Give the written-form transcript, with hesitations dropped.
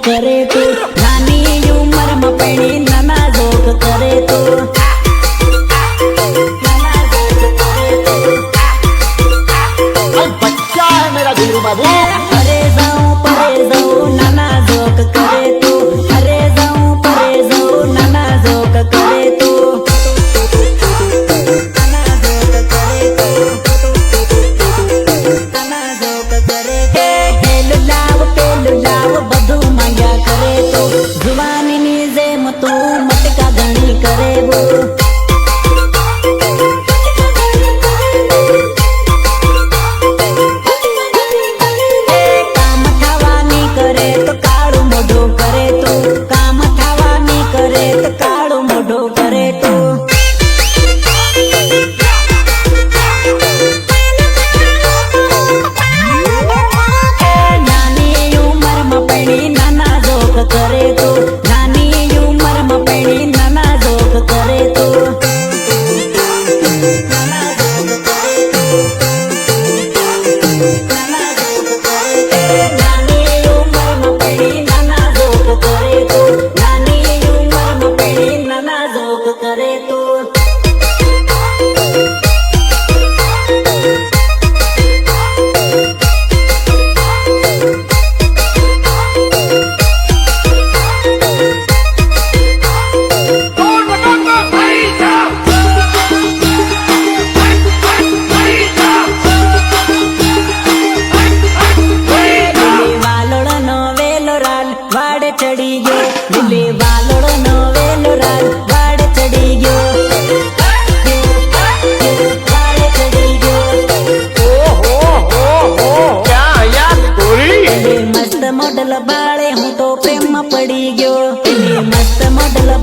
करे तू नानी उम्र में पेणी नाना जोक करे तू बच्चा है मेरा धीरू बाबू। अरे जाऊं नाना जोक करे तू अरे जाऊं नाना जोक करे तू नाना जोक करे तू नाना जोक करे पेलू लाव बधु मांग्या करे तू जुवानी नी जेम तू मटका घणी करे वो चढ़ी गयो दिल्ली वालोड़ नो वेलो राल वाड़ चढ़ी गयो वाड़ चढ़ी गयो क्या याद गोरी मस्त मॉडल बाळे हूँ तो प्रेम में पड़ी गयो